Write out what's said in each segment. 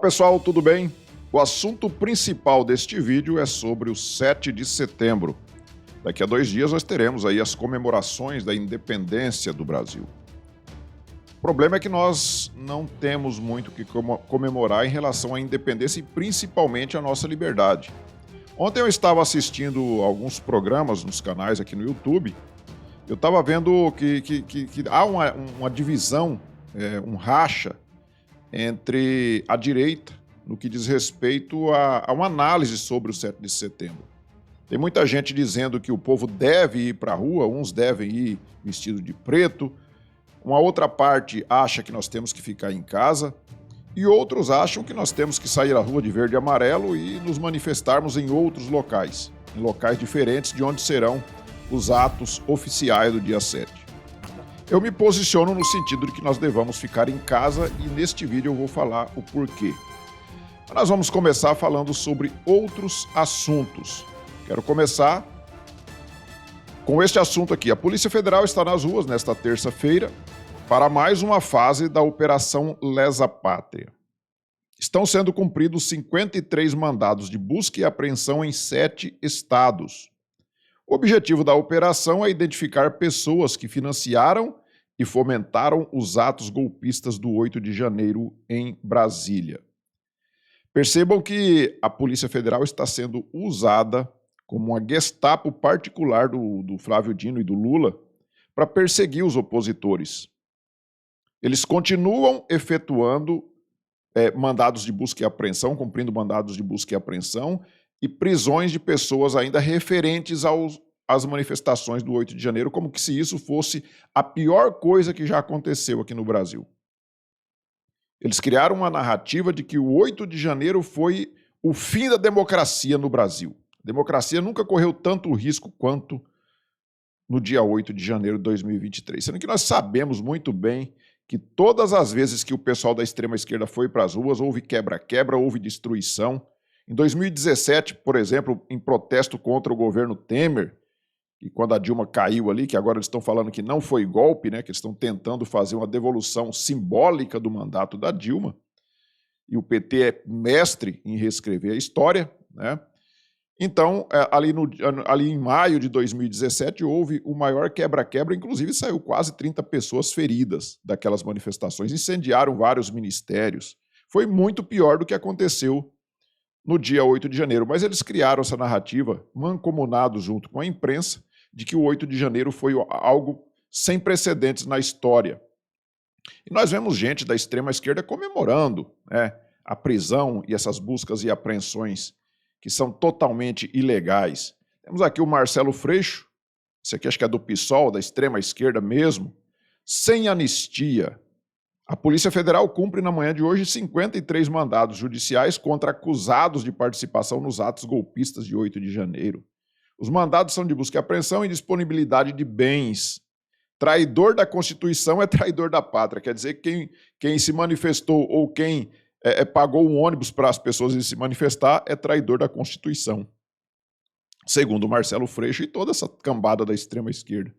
pessoal, tudo bem? O assunto principal deste vídeo é sobre o 7 de setembro. Daqui a 2 dias nós teremos aí as comemorações da independência do Brasil. O problema é que nós não temos muito o que comemorar em relação à independência e principalmente à nossa liberdade. Ontem eu estava assistindo alguns programas nos canais aqui no YouTube. Eu estava vendo que há uma divisão, um racha entre a direita no que diz respeito a uma análise sobre o 7 de setembro. Tem muita gente dizendo que o povo deve ir para a rua, uns devem ir vestido de preto, uma outra parte acha que nós temos que ficar em casa e outros acham que nós temos que sair à rua de verde e amarelo e nos manifestarmos em outros locais, em locais diferentes de onde serão os atos oficiais do dia 7. Eu me posiciono no sentido de que nós devamos ficar em casa e neste vídeo eu vou falar o porquê. Nós vamos começar falando sobre outros assuntos. Quero começar com este assunto aqui. A Polícia Federal está nas ruas nesta terça-feira para mais uma fase da Operação Lesa Pátria. Estão sendo cumpridos 53 mandados de busca e apreensão em 7 estados. O objetivo da operação é identificar pessoas que financiaram e fomentaram os atos golpistas do 8 de janeiro em Brasília. Percebam que a Polícia Federal está sendo usada como uma Gestapo particular do Flávio Dino e do Lula para perseguir os opositores. Eles continuam efetuando mandados de busca e apreensão, cumprindo mandados de busca e apreensão e prisões de pessoas ainda referentes às manifestações do 8 de janeiro, como que se isso fosse a pior coisa que já aconteceu aqui no Brasil. Eles criaram uma narrativa de que o 8 de janeiro foi o fim da democracia no Brasil. A democracia nunca correu tanto risco quanto no dia 8 de janeiro de 2023. Sendo que nós sabemos muito bem que todas as vezes que o pessoal da extrema-esquerda foi para as ruas, houve quebra-quebra, houve destruição. Em 2017, por exemplo, em protesto contra o governo Temer, e quando a Dilma caiu ali, que agora eles estão falando que não foi golpe, né, que eles estão tentando fazer uma devolução simbólica do mandato da Dilma, e o PT é mestre em reescrever a história, né? Então, ali em maio de 2017, houve o maior quebra-quebra, inclusive saiu quase 30 pessoas feridas daquelas manifestações, incendiaram vários ministérios. Foi muito pior do que aconteceu no dia 8 de janeiro, mas eles criaram essa narrativa, mancomunados junto com a imprensa, de que o 8 de janeiro foi algo sem precedentes na história. E nós vemos gente da extrema-esquerda comemorando, né, a prisão e essas buscas e apreensões que são totalmente ilegais. Temos aqui o Marcelo Freixo, esse aqui acho que é do PSOL, da extrema-esquerda mesmo, sem anistia. A Polícia Federal cumpre na manhã de hoje 53 mandados judiciais contra acusados de participação nos atos golpistas de 8 de janeiro. Os mandados são de busca e apreensão e disponibilidade de bens. Traidor da Constituição é traidor da pátria, quer dizer que quem se manifestou ou quem pagou um ônibus para as pessoas se manifestar é traidor da Constituição. Segundo Marcelo Freixo e toda essa cambada da extrema-esquerda.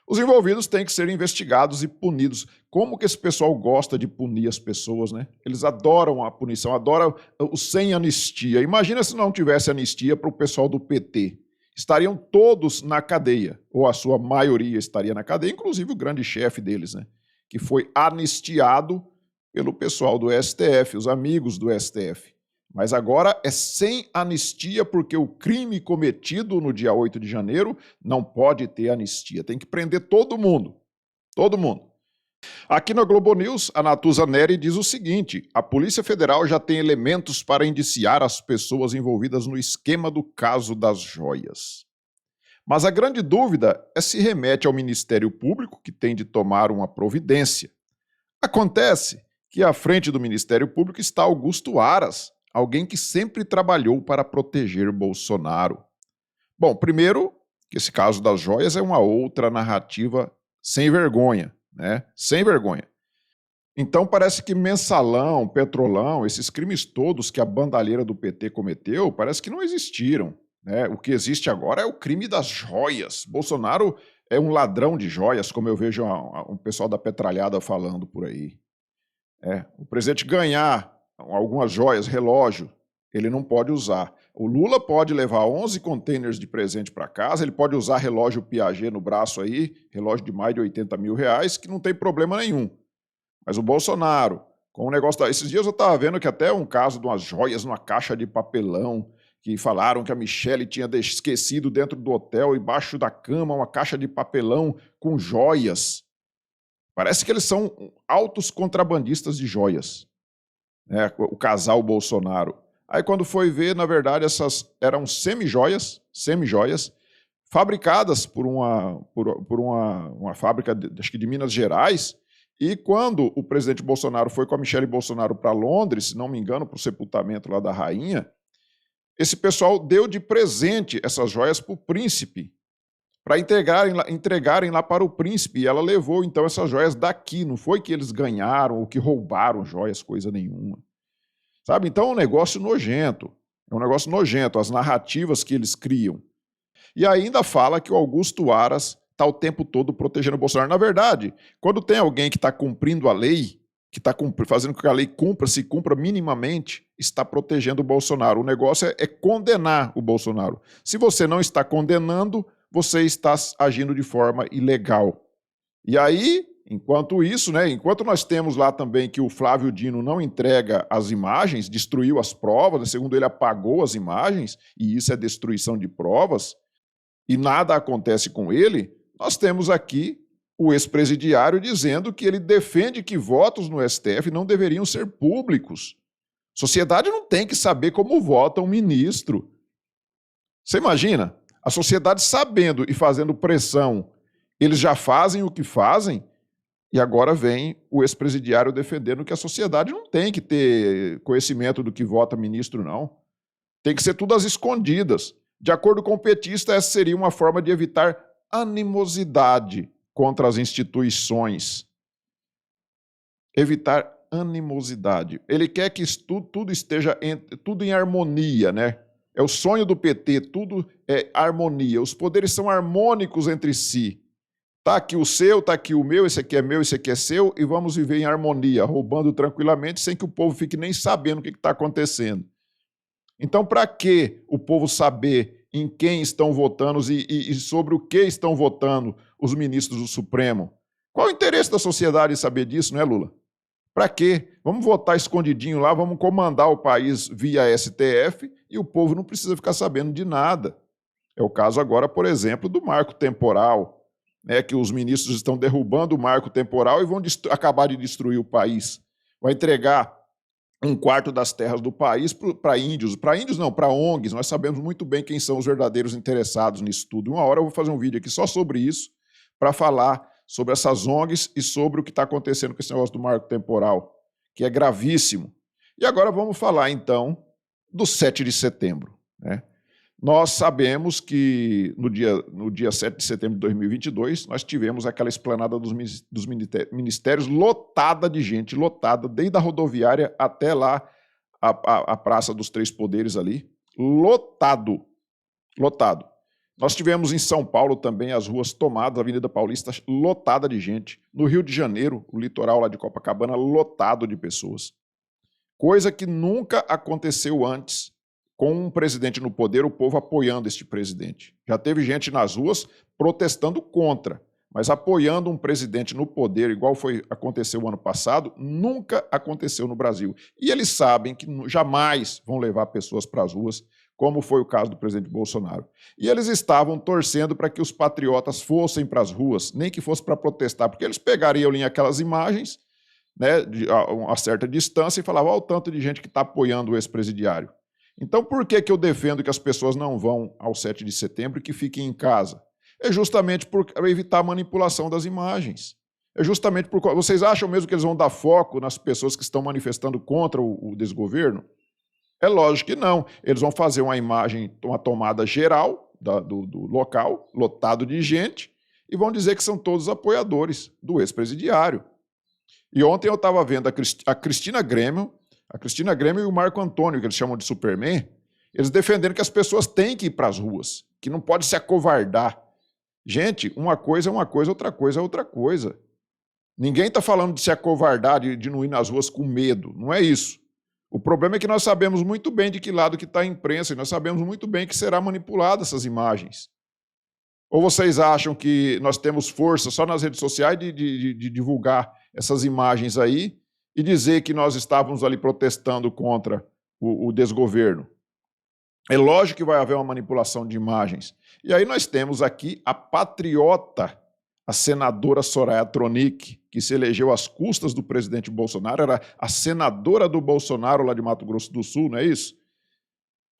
Os envolvidos têm que ser investigados e punidos. Como que esse pessoal gosta de punir as pessoas, né? Eles adoram a punição, adoram o sem anistia. Imagina se não tivesse anistia para o pessoal do PT. Estariam todos na cadeia, ou a sua maioria estaria na cadeia, inclusive o grande chefe deles, né? Que foi anistiado pelo pessoal do STF, os amigos do STF. Mas agora é sem anistia, porque o crime cometido no dia 8 de janeiro não pode ter anistia. Tem que prender todo mundo. Todo mundo. Aqui na Globo News, a Natuza Neri diz o seguinte: a Polícia Federal já tem elementos para indiciar as pessoas envolvidas no esquema do caso das joias. Mas a grande dúvida é se remete ao Ministério Público, que tem de tomar uma providência. Acontece que à frente do Ministério Público está Augusto Aras, alguém que sempre trabalhou para proteger Bolsonaro. Bom, primeiro, que esse caso das joias é uma outra narrativa sem vergonha, né? Sem vergonha. Então parece que Mensalão, Petrolão, esses crimes todos que a bandalheira do PT cometeu, parece que não existiram, né? O que existe agora é o crime das joias. Bolsonaro é um ladrão de joias, como eu vejo um pessoal da petralhada falando por aí. O presidente ganhar algumas joias, relógio, ele não pode usar. O Lula pode levar 11 containers de presente para casa, ele pode usar relógio Piaget no braço aí, relógio de mais de 80 mil reais, que não tem problema nenhum. Mas o Bolsonaro, com o negócio esses dias eu estava vendo que até um caso de umas joias numa caixa de papelão, que falaram que a Michelle tinha esquecido dentro do hotel, embaixo da cama, uma caixa de papelão com joias. Parece que eles são altos contrabandistas de joias, né? O casal Bolsonaro. Aí quando foi ver, na verdade, essas eram semi-joias, fabricadas por uma fábrica, acho que de Minas Gerais, e quando o presidente Bolsonaro foi com a Michelle Bolsonaro para Londres, se não me engano, para o sepultamento lá da rainha, esse pessoal deu de presente essas joias para o príncipe, para entregarem lá para o príncipe, e ela levou então essas joias daqui, não foi que eles ganharam ou que roubaram joias, coisa nenhuma. Sabe? Então é um negócio nojento, as narrativas que eles criam. E ainda fala que o Augusto Aras está o tempo todo protegendo o Bolsonaro. Na verdade, quando tem alguém que está cumprindo a lei, que está fazendo com que a lei se cumpra minimamente, está protegendo o Bolsonaro. O negócio é condenar o Bolsonaro. Se você não está condenando, você está agindo de forma ilegal. E aí, enquanto isso, né, enquanto nós temos lá também que o Flávio Dino não entrega as imagens, destruiu as provas, né, segundo ele apagou as imagens, e isso é destruição de provas, e nada acontece com ele, nós temos aqui o ex-presidiário dizendo que ele defende que votos no STF não deveriam ser públicos. Sociedade não tem que saber como vota um ministro. Você imagina? A sociedade sabendo e fazendo pressão, eles já fazem o que fazem, e agora vem o ex-presidiário defendendo que a sociedade não tem que ter conhecimento do que vota ministro, não. Tem que ser tudo às escondidas. De acordo com o petista, essa seria uma forma de evitar animosidade contra as instituições. Evitar animosidade. Ele quer que tudo esteja tudo em harmonia, né? É o sonho do PT, tudo é harmonia. Os poderes são harmônicos entre si. Tá aqui o seu, tá aqui o meu, esse aqui é meu, esse aqui é seu, e vamos viver em harmonia, roubando tranquilamente, sem que o povo fique nem sabendo o que está acontecendo. Então, para que o povo saber em quem estão votando e sobre o que estão votando os ministros do Supremo? Qual o interesse da sociedade em saber disso, né, Lula? Para quê? Vamos votar escondidinho lá, vamos comandar o país via STF e o povo não precisa ficar sabendo de nada. É o caso agora, por exemplo, do marco temporal, né, que os ministros estão derrubando o marco temporal e vão acabar de destruir o país. Vai entregar 1/4 das terras do país para índios. Para índios não, para ONGs. Nós sabemos muito bem quem são os verdadeiros interessados nisso tudo. Uma hora eu vou fazer um vídeo aqui só sobre isso, para falar sobre essas ONGs e sobre o que está acontecendo com esse negócio do marco temporal, que é gravíssimo. E agora vamos falar, então, do 7 de setembro, né? Nós sabemos que no dia 7 de setembro de 2022, nós tivemos aquela esplanada dos ministérios lotada de gente, lotada, desde a rodoviária até lá a Praça dos Três Poderes ali, lotado. Nós tivemos em São Paulo também as ruas tomadas, a Avenida Paulista lotada de gente. No Rio de Janeiro, o litoral lá de Copacabana, lotado de pessoas. Coisa que nunca aconteceu antes. Com um presidente no poder, o povo apoiando este presidente. Já teve gente nas ruas protestando contra, mas apoiando um presidente no poder, igual aconteceu o ano passado, nunca aconteceu no Brasil. E eles sabem que jamais vão levar pessoas para as ruas, como foi o caso do presidente Bolsonaro. E eles estavam torcendo para que os patriotas fossem para as ruas, nem que fosse para protestar, porque eles pegariam ali aquelas imagens, né, a uma certa distância e falavam: olha o tanto de gente que está apoiando o ex-presidiário. Então, por que eu defendo que as pessoas não vão ao 7 de setembro e que fiquem em casa? É justamente para evitar a manipulação das imagens. É justamente por... Vocês acham mesmo que eles vão dar foco nas pessoas que estão manifestando contra o desgoverno? É lógico que não. Eles vão fazer uma imagem, uma tomada geral do local, lotado de gente, e vão dizer que são todos apoiadores do ex-presidiário. E ontem eu estava vendo a Cristina Grêmio e o Marco Antônio, que eles chamam de Superman, eles defendendo que as pessoas têm que ir para as ruas, que não pode se acovardar. Gente, uma coisa é uma coisa, outra coisa é outra coisa. Ninguém está falando de se acovardar, de não ir nas ruas com medo, não é isso. O problema é que nós sabemos muito bem de que lado que está a imprensa e nós sabemos muito bem que será manipulada essas imagens. Ou vocês acham que nós temos força só nas redes sociais de divulgar essas imagens aí e dizer que nós estávamos ali protestando contra o desgoverno? É lógico que vai haver uma manipulação de imagens. E aí nós temos aqui a patriota, a senadora Soraya Tronic, que se elegeu às custas do presidente Bolsonaro, era a senadora do Bolsonaro lá de Mato Grosso do Sul, não é isso?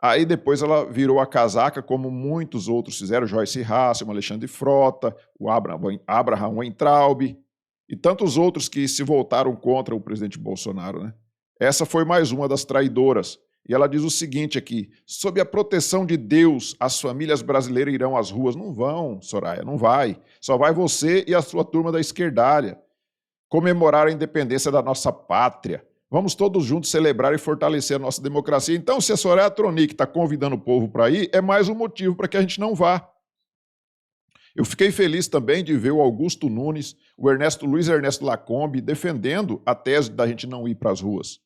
Aí depois ela virou a casaca, como muitos outros fizeram, Joyce Hasselmann, Alexandre Frota, o Abraham Weintraub e tantos outros que se voltaram contra o presidente Bolsonaro, né? Essa foi mais uma das traidoras. E ela diz o seguinte aqui: sob a proteção de Deus, as famílias brasileiras irão às ruas. Não vão, Soraya, não vai. Só vai você e a sua turma da esquerdalha comemorar a independência da nossa pátria. Vamos todos juntos celebrar e fortalecer a nossa democracia. Então, se a Soraya Tronic está convidando o povo para ir, é mais um motivo para que a gente não vá. Eu fiquei feliz também de ver o Augusto Nunes, o Luiz Ernesto Lacombe defendendo a tese da gente não ir para as ruas.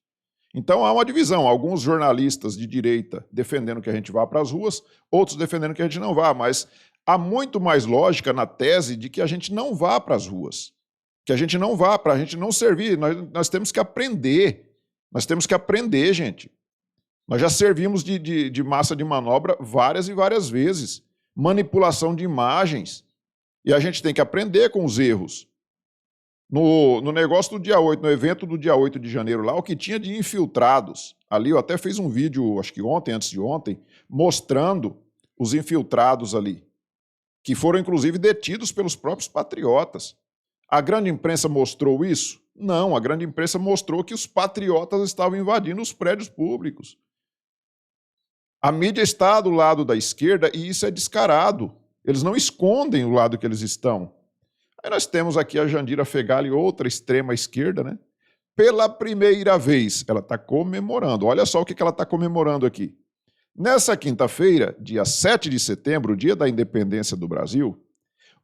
Então há uma divisão, alguns jornalistas de direita defendendo que a gente vá para as ruas, outros defendendo que a gente não vá, mas há muito mais lógica na tese de que a gente não vá para as ruas, que a gente não vá, para a gente não servir, nós temos que aprender, gente. Nós já servimos de massa de manobra várias e várias vezes, manipulação de imagens, e a gente tem que aprender com os erros. No negócio do dia 8, no evento do dia 8 de janeiro lá, o que tinha de infiltrados, ali eu até fiz um vídeo, acho que ontem, antes de ontem, mostrando os infiltrados ali, que foram inclusive detidos pelos próprios patriotas. A grande imprensa mostrou isso? Não, a grande imprensa mostrou que os patriotas estavam invadindo os prédios públicos. A mídia está do lado da esquerda e isso é descarado. Eles não escondem o lado que eles estão. Aí nós temos aqui a Jandira Fegali, outra extrema esquerda, né? Pela primeira vez, ela está comemorando. Olha só o que ela está comemorando aqui. Nessa quinta-feira, dia 7 de setembro, dia da independência do Brasil,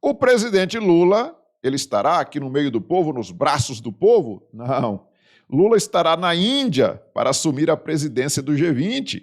o presidente Lula, ele estará aqui no meio do povo, nos braços do povo? Não. Lula estará na Índia para assumir a presidência do G20.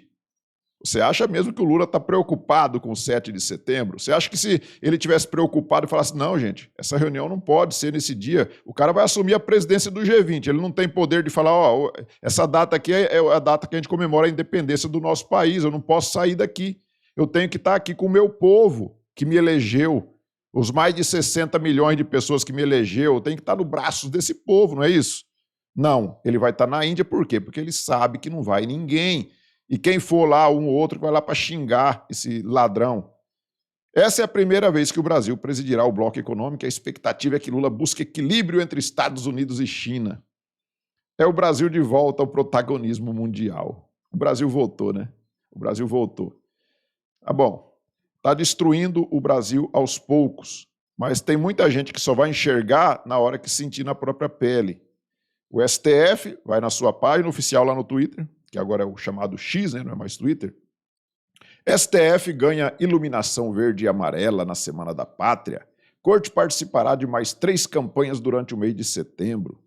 Você acha mesmo que o Lula está preocupado com o 7 de setembro? Você acha que se ele tivesse preocupado e falasse, não, gente, essa reunião não pode ser nesse dia, o cara vai assumir a presidência do G20, ele não tem poder de falar, ó, essa data aqui é a data que a gente comemora a independência do nosso país, eu não posso sair daqui, eu tenho que estar aqui com o meu povo que me elegeu, os mais de 60 milhões de pessoas que me elegeu, eu tenho que estar no braço desse povo, não é isso? Não, ele vai estar na Índia, por quê? Porque ele sabe que não vai ninguém. E quem for lá, um ou outro, vai lá para xingar esse ladrão. Essa é a primeira vez que o Brasil presidirá o bloco econômico. A expectativa é que Lula busque equilíbrio entre Estados Unidos e China. É o Brasil de volta ao protagonismo mundial. O Brasil voltou, né? O Brasil voltou. Tá bom, está destruindo o Brasil aos poucos, mas tem muita gente que só vai enxergar na hora que sentir na própria pele. O STF vai na sua página oficial lá no Twitter, que agora é o chamado X, né, não é mais Twitter. STF ganha iluminação verde e amarela na Semana da Pátria. Corte participará de mais 3 campanhas durante o mês de setembro.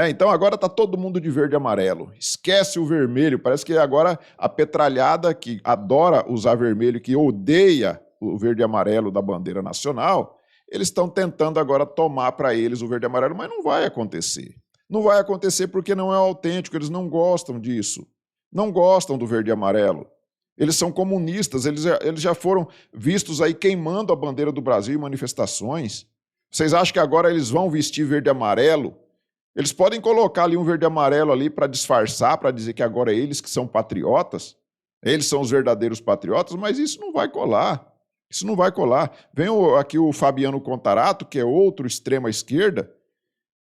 Então agora está todo mundo de verde e amarelo. Esquece o vermelho. Parece que agora a petralhada que adora usar vermelho, que odeia o verde e amarelo da bandeira nacional, eles estão tentando agora tomar para eles o verde e amarelo, mas não vai acontecer. Não vai acontecer porque não é autêntico, eles não gostam disso. Não gostam do verde e amarelo. Eles são comunistas, eles já foram vistos aí queimando a bandeira do Brasil em manifestações. Vocês acham que agora eles vão vestir verde e amarelo? Eles podem colocar ali um verde e amarelo ali para disfarçar, para dizer que agora é eles que são patriotas, eles são os verdadeiros patriotas, mas isso não vai colar. Isso não vai colar. Vem aqui o Fabiano Contarato, que é outro extrema esquerda.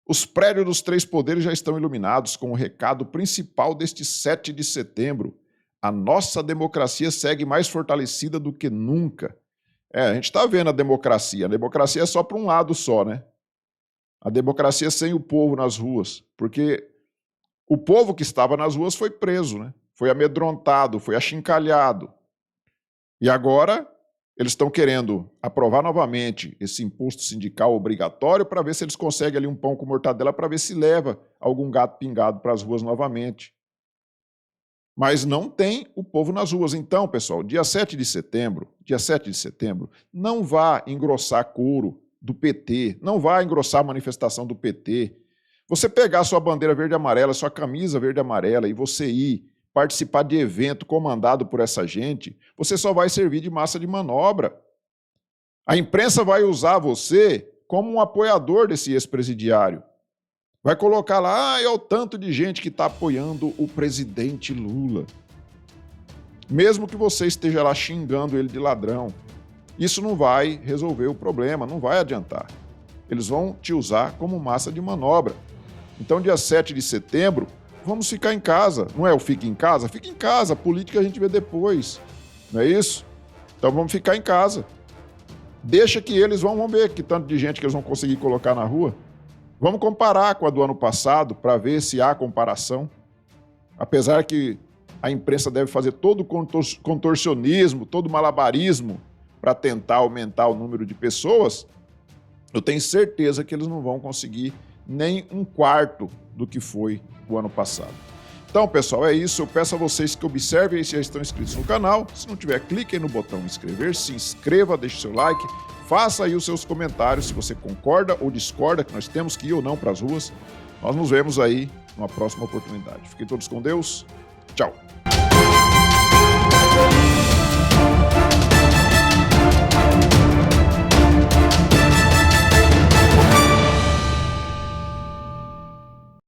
Os prédios dos 3 poderes já estão iluminados com o recado principal deste 7 de setembro. A nossa democracia segue mais fortalecida do que nunca. A gente está vendo a democracia é só para um lado só, né? A democracia sem o povo nas ruas, porque o povo que estava nas ruas foi preso, né? Foi amedrontado, foi achincalhado. E agora eles estão querendo aprovar novamente esse imposto sindical obrigatório para ver se eles conseguem ali um pão com mortadela para ver se leva algum gato pingado para as ruas novamente. mas não tem o povo nas ruas. Então, pessoal, dia 7 de setembro, não vá engrossar coro do PT, não vá engrossar a manifestação do PT. Você pegar sua bandeira verde e amarela, sua camisa verde e amarela e você ir participar de evento comandado por essa gente, você só vai servir de massa de manobra. A imprensa vai usar você como um apoiador desse ex-presidiário. Vai colocar lá, é o tanto de gente que está apoiando o presidente Lula. Mesmo que você esteja lá xingando ele de ladrão, isso não vai resolver o problema, não vai adiantar. Eles vão te usar como massa de manobra. Então, dia 7 de setembro, vamos ficar em casa. Não é o fique em casa? Fique em casa, a política a gente vê depois. Não é isso? Então vamos ficar em casa. Deixa que eles vão ver que tanto de gente que eles vão conseguir colocar na rua. Vamos comparar com a do ano passado para ver se há comparação. Apesar que a imprensa deve fazer todo o contorcionismo, todo o malabarismo para tentar aumentar o número de pessoas, eu tenho certeza que eles não vão conseguir nem um quarto do que foi o ano passado. Então, pessoal, é isso. Eu peço a vocês que observem se já estão inscritos no canal. Se não tiver, cliquem no botão inscrever, se inscreva, deixe seu like, faça aí os seus comentários se você concorda ou discorda que nós temos que ir ou não para as ruas. Nós nos vemos aí numa próxima oportunidade. Fiquem todos com Deus. Tchau.